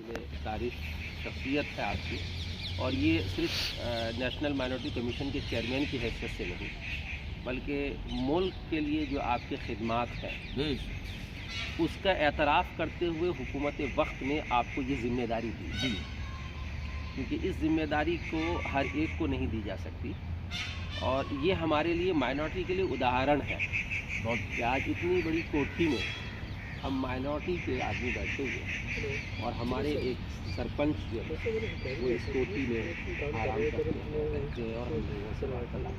तारीफ शख्सियत है आपकी, और ये सिर्फ नेशनल माइनॉरिटी कमीशन के चेयरमैन की हैसियत से नहीं, बल्कि मुल्क के लिए जो आपके खिदमात हैं उसका एतराफ़ करते हुए हुकूमत वक्त ने आपको ये ज़िम्मेदारी दी जी, क्योंकि इस ज़िम्मेदारी को हर एक को नहीं दी जा सकती। और ये हमारे लिए माइनॉरिटी के लिए उदाहरण है कि आज इतनी बड़ी कोठी में हम माइनॉरिटी के आदमी बैठे हुए और हमारे एक सरपंच जो है वो इस कोठी में आराम करते हैं, रहते हैं और हम लोगों से वार्तालाप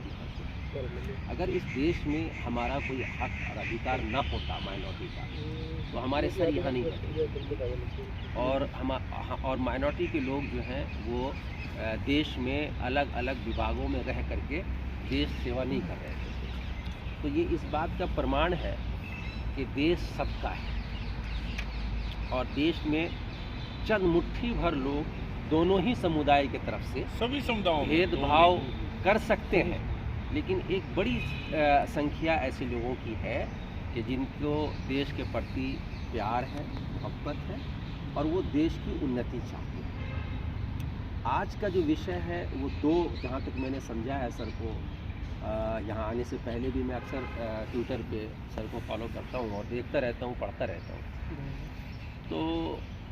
करते हैं। अगर इस देश में हमारा कोई हक और अधिकार न होता माइनॉरिटी का, तो हमारे सर यहाँ नहीं बैठे। और माइनॉरिटी के लोग जो हैं वो देश में अलग अलग विभागों में रह करके देश सेवा नहीं कर रहे थे। तो ये इस बात का प्रमाण है कि देश सबका है और देश में चंद मुट्ठी भर लोग दोनों ही समुदाय की तरफ से सभी समुदायों भेदभाव कर सकते हैं, लेकिन एक बड़ी संख्या ऐसे लोगों की है कि जिनको देश के प्रति प्यार है, मोहब्बत है और वो देश की उन्नति चाहते हैं। आज का जो विषय है वो जहाँ तक मैंने समझा है सर को, यहाँ आने से पहले भी मैं अक्सर ट्विटर पे सर को फॉलो करता हूँ और देखता रहता हूँ, पढ़ता रहता हूँ। तो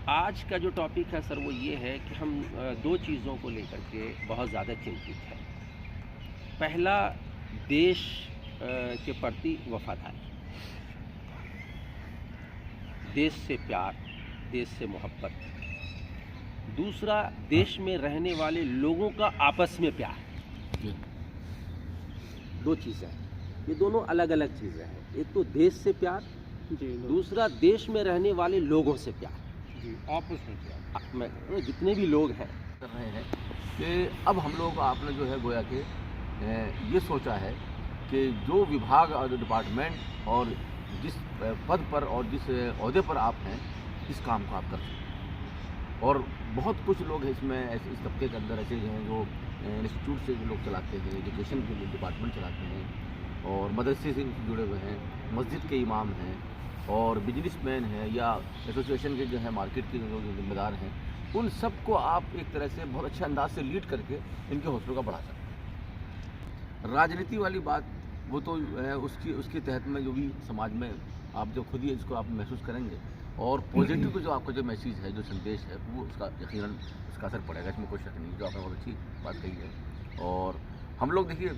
आज का जो टॉपिक है सर वो ये है कि हम दो चीज़ों को लेकर के बहुत ज़्यादा चिंतित हैं। पहला, देश के प्रति वफादारी, देश से प्यार, देश से मोहब्बत। दूसरा, देश में रहने वाले लोगों का आपस में प्यार। दो चीज़ें हैं, ये दोनों अलग अलग चीज़ें हैं। एक तो देश से प्यार, दूसरा देश में रहने वाले लोगों से प्यार, आपस में प्यार। मैं जितने भी लोग हैं कर रहे हैं कि अब हम लोग आपने जो है गोया कि ये सोचा है कि जो विभाग और डिपार्टमेंट और जिस पद पर और जिस ओहदे पर आप हैं, इस काम को आप कर सकते हैं। और बहुत कुछ लोग हैं इसमें ऐसे इस तबके के अंदर ऐसे हैं जो इंस्टीट्यूट से लोग चलाते हैं, एजुकेशन के डिपार्टमेंट चलाते हैं और मदरसे से जुड़े हुए हैं, मस्जिद के इमाम हैं और बिजनेसमैन हैं या एसोसिएशन के जो है मार्केट के जो जिम्मेदार हैं। उन सबको आप एक तरह से बहुत अच्छे अंदाज से लीड करके इनके हौसलों का बढ़ा सकते हैं। राजनीति वाली बात वो तो है, उसके तहत में जो भी समाज में आप जो खुद ही इसको आप महसूस करेंगे और पॉजिटिव को जो आपका जो मैसेज है, जो संदेश है, वो उसका यकीनन उसका असर पड़ेगा, इसमें कोई शक नहीं। जो आपने बहुत अच्छी बात कही है। और हम लोग देखिए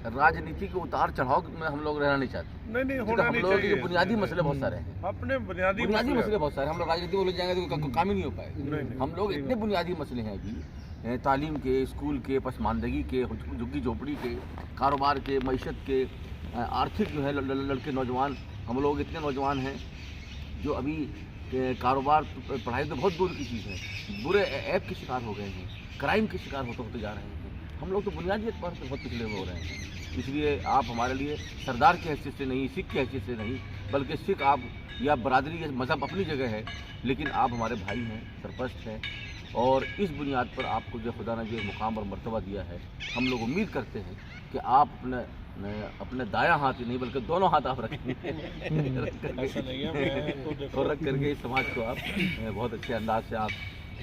राजनीति के उतार चढ़ाव में हम लोग रहना नहीं चाहते। नहीं होना हम नहीं लोगों के चाहिए। बुनियादी मसले बहुत सारे हैं, अपने बुनियादी मसले बहुत सारे। हम लोग राजनीति में उलझ जाएंगे तो काम ही नहीं हो पाएगा। हम लोग इतने बुनियादी मसले हैं अभी, तालीम के, स्कूल के, पसमानदगी के, झुग्गी झोपड़ी के, कारोबार के, मईशत के, आर्थिक जो है लड़के नौजवान, हम लोग इतने नौजवान हैं जो अभी कारोबार पढ़ाई तो बहुत दूर की चीज़ है, बुरे ऐप के शिकार हो गए हैं, क्राइम के शिकार होते जा रहे हैं। हम लोग तो बुनियादी एतबार पर बहुत पिछड़े हो रहे हैं। इसलिए आप हमारे लिए सरदार की हैसियत से नहीं, सिख की हैसियत से नहीं, बल्कि सिख आप या बरादरी या मज़हब अपनी जगह है, लेकिन आप हमारे भाई हैं, सरपंच हैं। और इस बुनियाद पर आपको जो खुदा ने जो मुकाम और मर्तबा दिया है, हम लोग उम्मीद करते हैं कि आप अपने दायां हाथ ही नहीं बल्कि दोनों हाथ आप रखें और रख करके इस समाज को आप बहुत अच्छे अंदाज से आप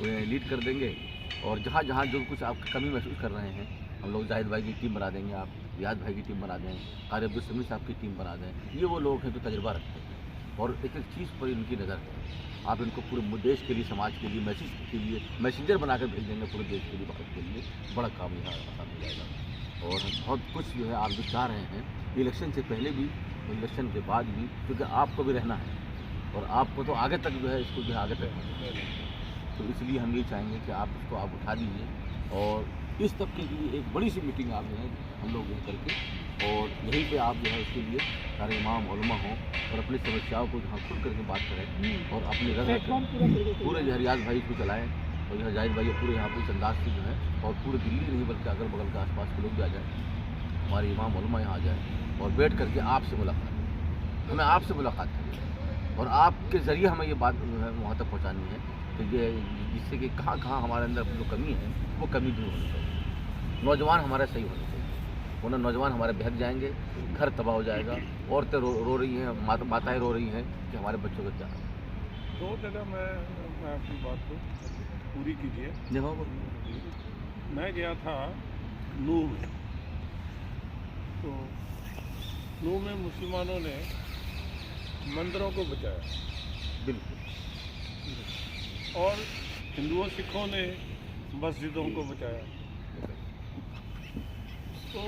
लीड कर देंगे। और जहाँ जहाँ जो कुछ आप कमी महसूस कर रहे हैं, हम लोग जाहिद भाई की टीम बना देंगे, आप रियाज भाई की टीम बना दें, कारी अब्दुल समीर साहब की टीम बना दें। ये वो लोग हैं जो तजुर्बा रखते हैं और एक एक चीज़ पर इनकी नज़र है। आप इनको पूरे देश के लिए, समाज के लिए, मैसेज के लिए मैसेंजर बनाकर भेज देंगे पूरे देश के लिए, भारत के लिए बड़ा काम यहाँ आसान हो जाएगा। और बहुत कुछ जो है आप जो चाह रहे हैं इलेक्शन से पहले भी, इलेक्शन के बाद भी, क्योंकि आपको भी रहना है और आपको तो आगे तक जो है इसको जो है आगे तक, तो इसलिए हम ये चाहेंगे कि आप इसको आप उठा दीजिए और इस तबके की एक बड़ी सी मीटिंग आप जो है हम लोग ये करके और यहीं पे आप जो है उसके लिए सारे इमाम उलमा हों और अपनी समस्याओं को जहाँ खुल करके बात करें और अपने रंग पूरे जो रियाज भाई को चलाएँ और यह जाहिद भाई पूरे यहाँ पर इस अंदाज से जो है और पूरे दिल्ली नहीं बल्कि अगल बगल के आसपास के लोग भी आ जाए, हमारे इमाम उलमा यहाँ आ जाए और बैठ करके आपसे मुलाकात, हमें आपसे मुलाकात करनी और आपके ज़रिए हमें ये बात जो है वहाँ तक पहुँचानी है कि जिससे कि कहाँ कहाँ हमारे अंदर जो कमी है वो कमी दूर होनी चाहिए, नौजवान हमारे सही होने चाहिए, वरना नौजवान हमारे बहक जाएंगे, घर तबाह हो जाएगा। औरतें रो रही हैं, माताएँ रो रही हैं कि हमारे बच्चों का क्या। दो जगह मैं मैं आपकी बात को पूरी कीजिए। जवाब मैं गया था नूह में, तो नूह में मुसलमानों ने मंदिरों को बचाया बिल्कुल। और हिंदुओं सिखों ने मस्जिदों को बचाया। तो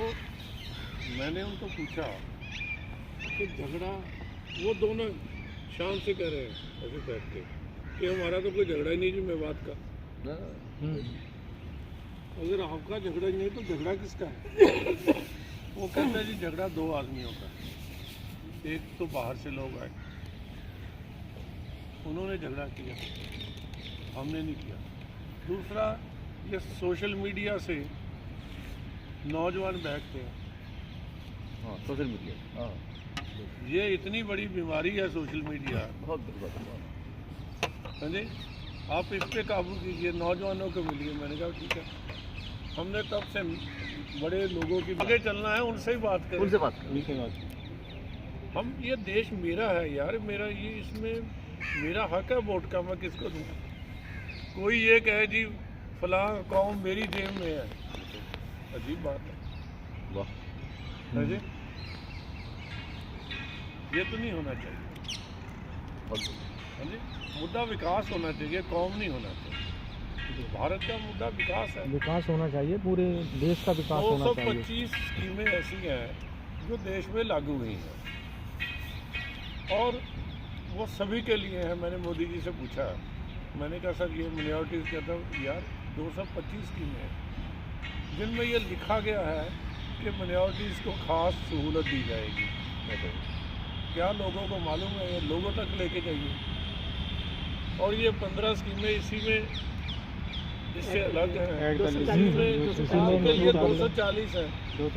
मैंने उनको पूछा कि झगड़ा, वो दोनों शान से कह रहे हैं ऐसे बैठ के कि हमारा तो कोई झगड़ा ही नहीं जिम्मेवाद का। अगर आपका झगड़ा ही नहीं तो झगड़ा किसका है? वो कहते हैं जी झगड़ा दो आदमियों का, एक तो बाहर से लोग आए, उन्होंने झगड़ा किया, हमने नहीं किया। दूसरा, ये सोशल मीडिया से नौजवान बैठते हैं। हाँ, सोशल मीडिया, हाँ, ये इतनी बड़ी बीमारी है सोशल मीडिया। बहुत बहुत। हाँ जी, आप इस पे काबू कीजिए, नौजवानों को मिलिए। मैंने कहा ठीक है, हमने तब से बड़े लोगों की आगे चलना है, उनसे ही बात करें, उनसे बात हम ये देश मेरा है यार, मेरा ये, इसमें मेरा हक है वोट का, मैं किसको दूँ? कोई ये कहे जी फलां कौम मेरी जेब में है, अजीब बात है। वाह। है जी, ये तो नहीं होना चाहिए। बहुत हाँ जी, मुद्दा विकास होना चाहिए, कौम नहीं होना चाहिए। भारत का मुद्दा विकास है, विकास होना चाहिए, पूरे देश का विकास होना चाहिए। 225 स्कीमें ऐसी हैं जो देश में लागू हुई हैं और वो सभी के लिए है। मैंने मोदी जी से पूछा, मैंने कहा सर ये मिनॉरिटीज़, कहता हूँ यार 225 स्कीमें हैं जिनमें ये लिखा गया है कि मिनॉरिटीज़ को खास सहूलत दी जाएगी। क्या लोगों को मालूम है? ये लोगों तक लेके जाइए। और ये 15 स्कीमें इसी में इससे अलग हैं। 240 है, लोग